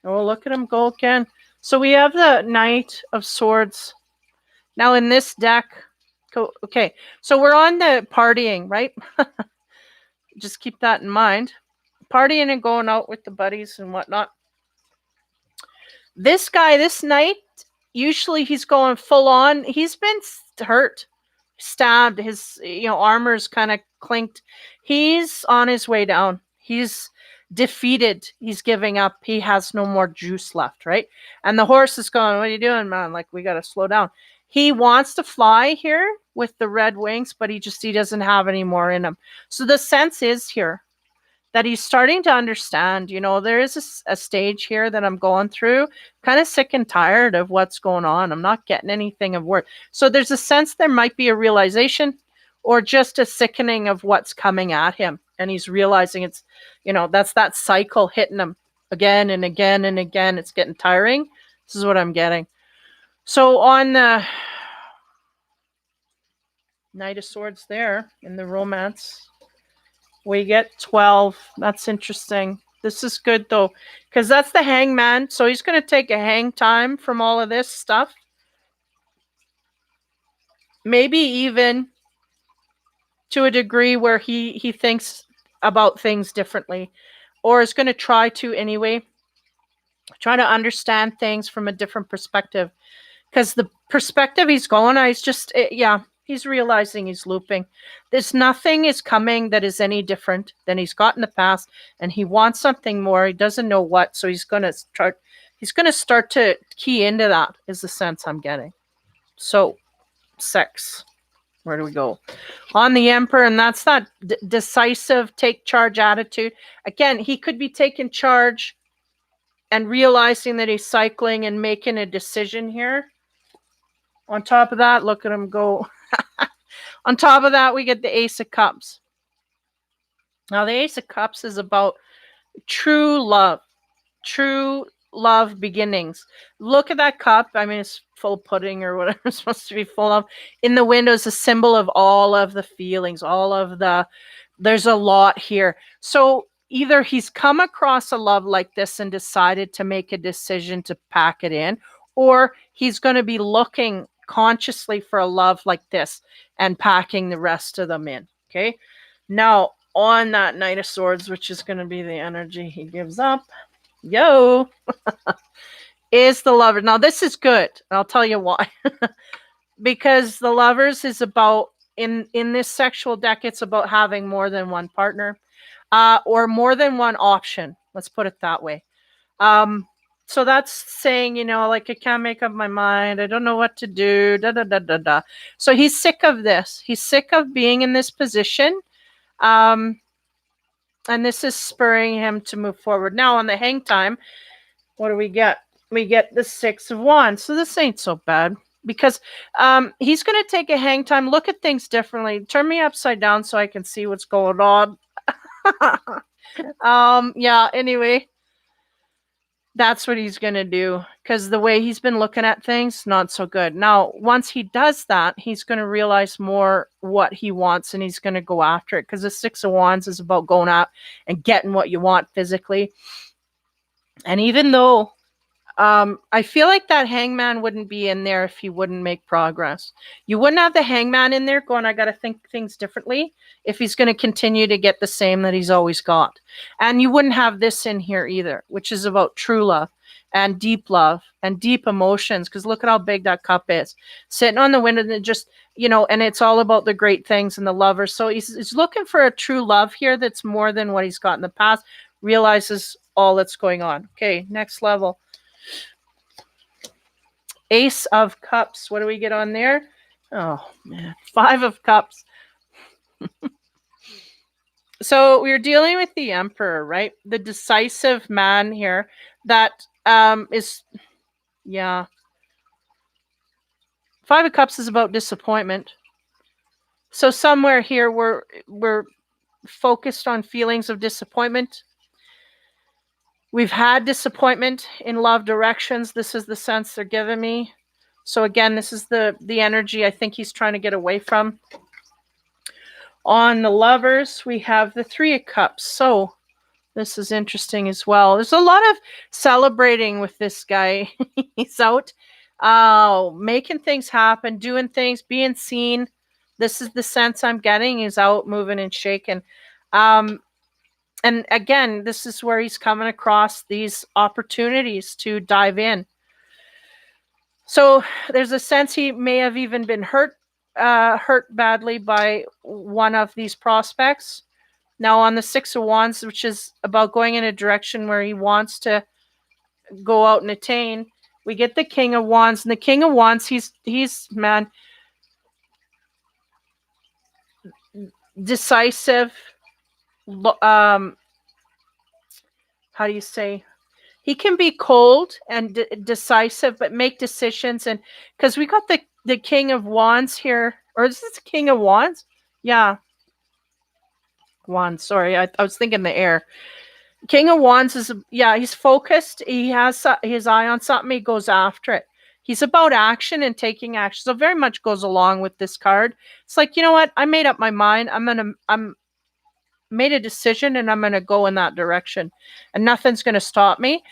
S1: look at him go again. So we have the Knight of Swords. Now in this deck, okay, so we're on the partying, right? Just keep that in mind. Partying and going out with the buddies and whatnot. This guy, this knight, usually he's going full on. He's been hurt, stabbed. His armor's kind of clinked. He's on his way down. He's defeated. He's giving up. He has no more juice left, right? And the horse is going, what are you doing, man? Like, we got to slow down. He wants to fly here with the red wings, but he doesn't have any more in him. So the sense is here that he's starting to understand, there is a stage here that I'm going through, kind of sick and tired of what's going on. I'm not getting anything of work. So there's a sense there might be a realization or just a sickening of what's coming at him. And he's realizing it's, that's that cycle hitting him again and again and again. It's getting tiring. This is what I'm getting. So on the Knight of Swords there in the romance, we get 12. That's interesting. This is good though, because that's the Hangman. So he's going to take a hang time from all of this stuff. Maybe even to a degree where he thinks about things differently, or is going to try to anyway, try to understand things from a different perspective. Because the perspective he's going on, he's just, yeah, he's realizing he's looping. There's nothing is coming that is any different than he's got in the past, and he wants something more. He doesn't know what, so he's going to start to key into that, is the sense I'm getting. So, sex. Where do we go? On the Emperor, and that's that decisive, take charge attitude. Again, he could be taking charge and realizing that he's cycling and making a decision here. On top of that, look at him go. On top of that, we get the Ace of Cups. Now, the Ace of Cups is about true love beginnings. Look at that cup. I mean, it's full of pudding or whatever it's supposed to be full of. In the window is a symbol of all of the feelings, there's a lot here. So either he's come across a love like this and decided to make a decision to pack it in, or he's going to be looking consciously for a love like this and packing the rest of them in. Okay. Now, on that Knight of Swords, which is going to be the energy he gives up, is the Lover. Now, this is good. I'll tell you why. Because the Lovers is about, in this sexual deck, it's about having more than one partner, or more than one option. Let's put it that way. So that's saying, like, I can't make up my mind. I don't know what to do. So he's sick of this. He's sick of being in this position. And this is spurring him to move forward. Now, on the hang time, what do we get? We get the Six of Wands. So this ain't so bad, because he's going to take a hang time, look at things differently. Turn me upside down so I can see what's going on. Yeah, anyway, that's what he's going to do, because the way he's been looking at things, not so good. Now, once he does that, he's going to realize more what he wants, and he's going to go after it, because the Six of Wands is about going out and getting what you want physically. And even though I feel like that Hangman wouldn't be in there if he wouldn't make progress. You wouldn't have the Hangman in there going, I got to think things differently, if he's going to continue to get the same that he's always got. And you wouldn't have this in here either, which is about true love and deep emotions. Because look at how big that cup is. Sitting on the window, and just, and it's all about the great things and the lovers. So he's looking for a true love here that's more than what he's got in the past. Realizes all that's going on. Okay, next level. Ace of Cups. What do we get on there? Oh, man. 5 of Cups. So we're dealing with the Emperor, right? The decisive man here that is, yeah. 5 of Cups is about disappointment. So somewhere here we're focused on feelings of disappointment. We've had disappointment in love directions. This is the sense they're giving me. So again, this is the energy I think he's trying to get away from. On the Lovers, we have the 3 of Cups. So this is interesting as well. There's a lot of celebrating with this guy. He's out making things happen, doing things, being seen. This is the sense I'm getting. He's out moving and shaking. And again, this is where he's coming across these opportunities to dive in. So there's a sense he may have even been hurt badly by one of these prospects. Now, on the 6 of Wands, which is about going in a direction where he wants to go out and attain, we get the King of Wands. And the King of Wands, he's man, decisive. How do you say? He can be cold and decisive, but make decisions. And because we got the King of Wands here, or is this the King of Wands? Yeah. Wands, sorry. I was thinking the air. King of Wands is, yeah, he's focused. He has his eye on something. He goes after it. He's about action and taking action. So very much goes along with this card. It's like, you know what? I made up my mind. I'm made a decision and I'm going to go in that direction and nothing's going to stop me.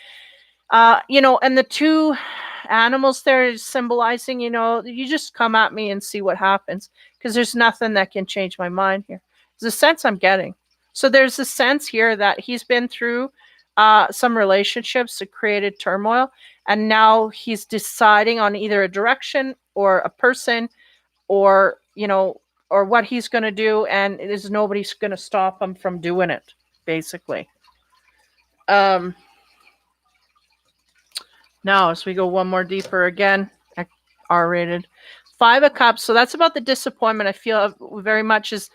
S1: And the two animals there is symbolizing, you just come at me and see what happens, because there's nothing that can change my mind here. There's a sense I'm getting. So there's a sense here that he's been through some relationships that created turmoil, and now he's deciding on either a direction or a person, or or what he's going to do, and there's nobody's going to stop him from doing it, basically. Now, as we go one more deeper again, R-rated. 5 of Cups. So that's about the disappointment I feel very much is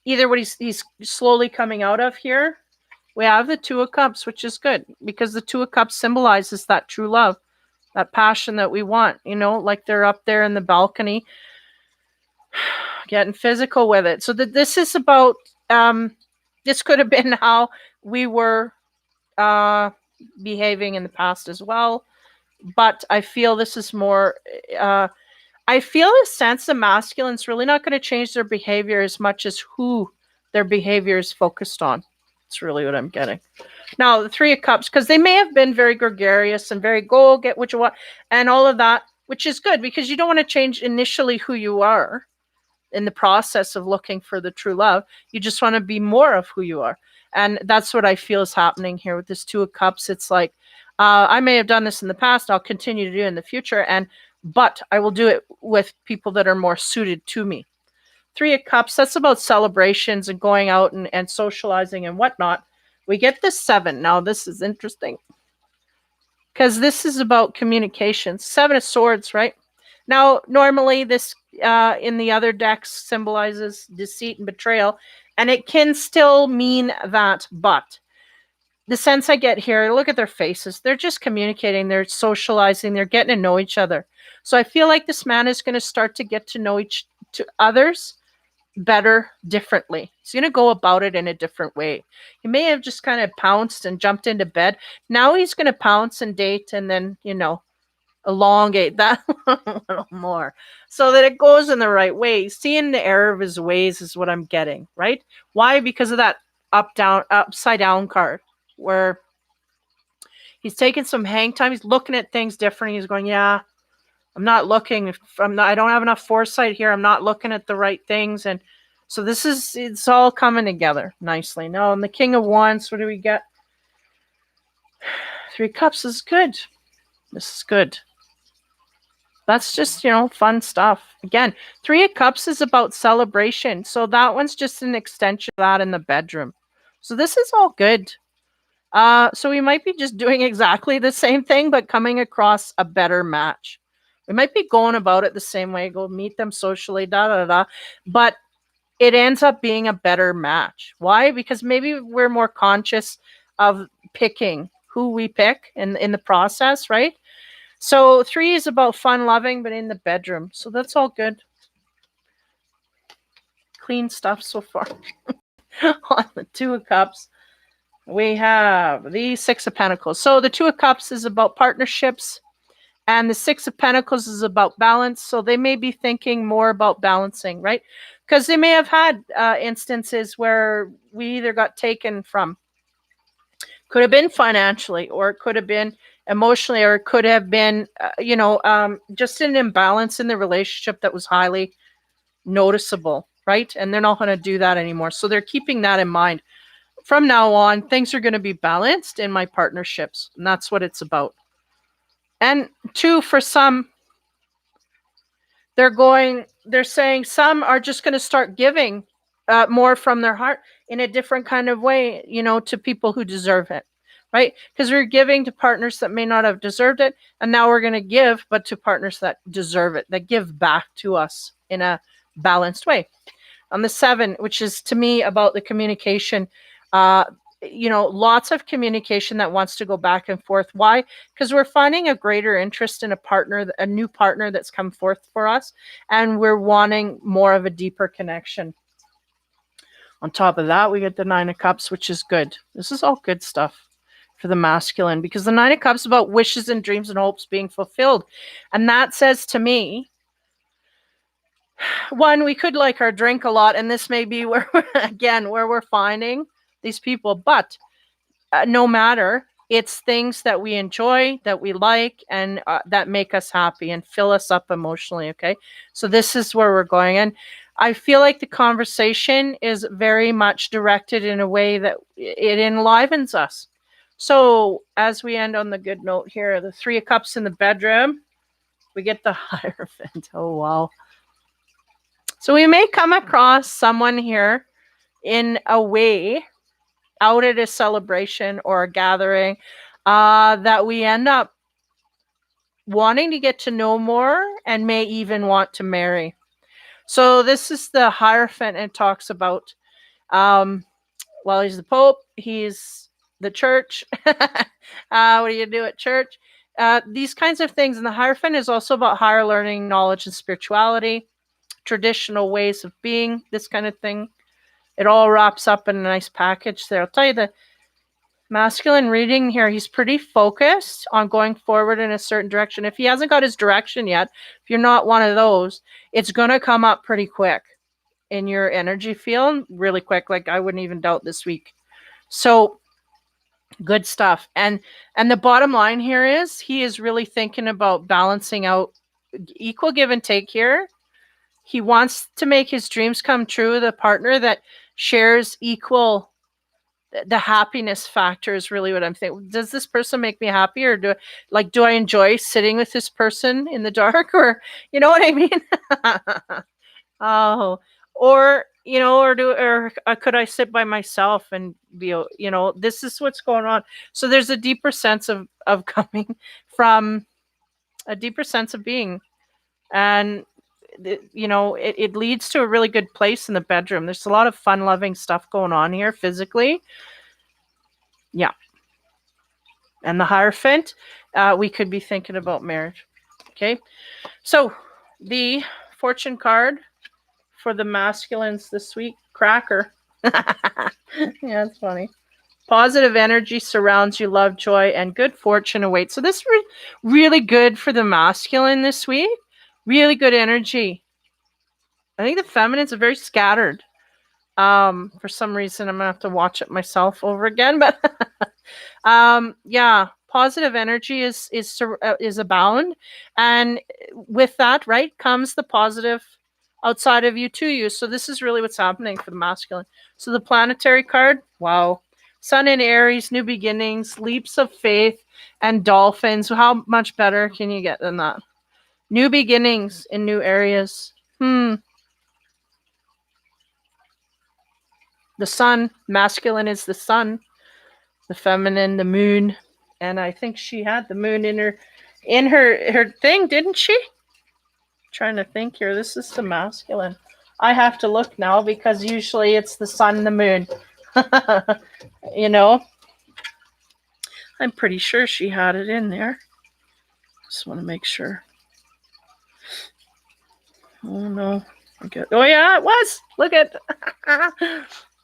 S1: either what he's slowly coming out of here. We have the 2 of Cups, which is good, because the 2 of Cups symbolizes that true love, that passion that we want, like they're up there in the balcony getting physical with it. So this is about, this could have been how we were behaving in the past as well. But I feel this is more, I feel a sense the masculine's really not going to change their behavior as much as who their behavior is focused on. That's really what I'm getting. Now, the 3 of Cups, because they may have been very gregarious and very go get what you want and all of that, which is good, because you don't want to change initially who you are in the process of looking for the true love. You just want to be more of who you are. And that's what I feel is happening here with this 2 of Cups. It's like, I may have done this in the past, I'll continue to do it in the future, but I will do it with people that are more suited to me. 3 of Cups, that's about celebrations and going out and socializing and whatnot. We get the 7. Now, this is interesting, because this is about communication. 7 of Swords, right? Now, normally this in the other decks symbolizes deceit and betrayal, and it can still mean that, but the sense I get here, look at their faces. They're just communicating. They're socializing. They're getting to know each other. So I feel like this man is going to start to get to know others better, differently. He's going to go about it in a different way. He may have just kind of pounced and jumped into bed. Now he's going to pounce and date and then, elongate that a little more so that it goes in the right way. Seeing the error of his ways is what I'm getting, right? Why? Because of that upside down card, where he's taking some hang time. He's looking at things different. He's going, yeah, I'm not looking. I don't have enough foresight here. I'm not looking at the right things. And so it's all coming together nicely. Now, in the King of Wands, what do we get? 3 Cups is good. This is good. That's just, fun stuff. Again, 3 of Cups is about celebration. So that one's just an extension of that in the bedroom. So this is all good. So we might be just doing exactly the same thing, but coming across a better match. We might be going about it the same way, go meet them socially, but it ends up being a better match. Why? Because maybe we're more conscious of picking who we pick in the process, right? So 3 is about fun loving, but in the bedroom. So that's all good. Clean stuff so far. On the 2 of Cups, we have the 6 of Pentacles. So the 2 of Cups is about partnerships, and the 6 of Pentacles is about balance. So they may be thinking more about balancing, right? Because they may have had instances where we either got taken from, could have been financially, or it could have been emotionally, or it could have been, just an imbalance in the relationship that was highly noticeable, right? And they're not going to do that anymore. So they're keeping that in mind. From now on, things are going to be balanced in my partnerships, and that's what it's about. And 2, for some, they're saying some are just going to start giving more from their heart in a different kind of way, to people who deserve it, right? Because we're giving to partners that may not have deserved it, and now we're going to give, but to partners that deserve it, that give back to us in a balanced way. On the 7, which is to me about the communication, lots of communication that wants to go back and forth. Why? Because we're finding a greater interest in a new partner that's come forth for us, and we're wanting more of a deeper connection. On top of that, we get the Nine of Cups, which is good. This is all good stuff for the masculine, because the Nine of Cups is about wishes and dreams and hopes being fulfilled. And that says to me, one, we could like our drink a lot, and this may be where we're finding these people, but no matter, it's things that we enjoy, that we like, and that make us happy and fill us up emotionally. Okay, so this is where we're going, and I feel like the conversation is very much directed in a way that it enlivens us. So as we end on the good note here, the Three of Cups in the bedroom, we get the Hierophant. Oh wow. So we may come across someone here in a way out at a celebration or a gathering that we end up wanting to get to know more and may even want to marry. So this is the Hierophant, and talks about, well, he's the Pope, he's the church. What do you do at church? These kinds of things. And the Hierophant is also about higher learning, knowledge, and spirituality, traditional ways of being, this kind of thing. It all wraps up in a nice package there. I'll tell you, the masculine reading here, he's pretty focused on going forward in a certain direction. If he hasn't got his direction yet, if you're not one of those, it's going to come up pretty quick in your energy field, really quick. Like I wouldn't even doubt this week. So good stuff. And the bottom line here is he is really thinking about balancing out equal give and take here. He wants to make his dreams come true with a partner that shares equal. The happiness factor is really what I'm thinking. Does this person make me happy, or do I enjoy sitting with this person in the dark, or you know what I mean? Oh, or could I sit by myself and be, this is what's going on. So there's a deeper sense of coming from a deeper sense of being, and it leads to a really good place in the bedroom. There's a lot of fun loving stuff going on here physically. Yeah. And the Hierophant, we could be thinking about marriage. Okay. So the fortune card for the masculines this week, cracker. Yeah, it's funny. Positive energy surrounds you, love, joy, and good fortune awaits. So this is really good for the masculine this week. Really good energy. I think the feminines are very scattered. For some reason, I'm gonna have to watch it myself over again. But yeah, positive energy is abound, and with that, right, comes the positive outside of you to you. So this is really what's happening for the masculine. So the planetary card, wow. Sun in Aries, new beginnings, leaps of faith, and dolphins. How much better can you get than that? New beginnings in new areas. The sun, masculine is the sun, the feminine, the moon. And I think she had the moon in her thing, didn't she? Trying to think here. This is the masculine. I have to look now because usually it's the sun and the moon. I'm pretty sure she had it in there. Just want to make sure. Oh no. Okay. Oh yeah, it was. Look at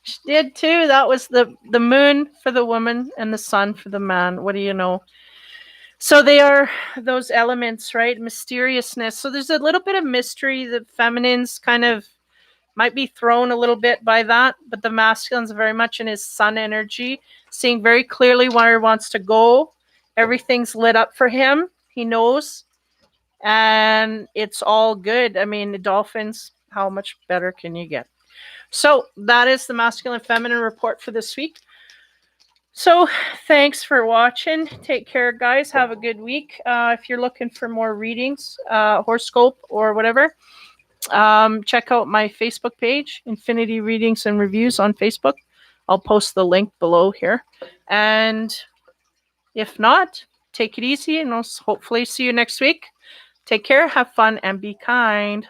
S1: she did too. That was the moon for the woman and the sun for the man. What do you know? So they are those elements, right? Mysteriousness. So there's a little bit of mystery. The feminines kind of might be thrown a little bit by that, but the masculine's very much in his sun energy, seeing very clearly where he wants to go. Everything's lit up for him. He knows. And it's all good. I mean, the dolphins, how much better can you get? So that is the masculine feminine report for this week. So thanks for watching. Take care, guys. Have a good week. If you're looking for more readings, horoscope or whatever, check out my Facebook page, Infinity Readings and Reviews on Facebook. I'll post the link below here. And if not, take it easy, and I'll hopefully see you next week. Take care, have fun, and be kind.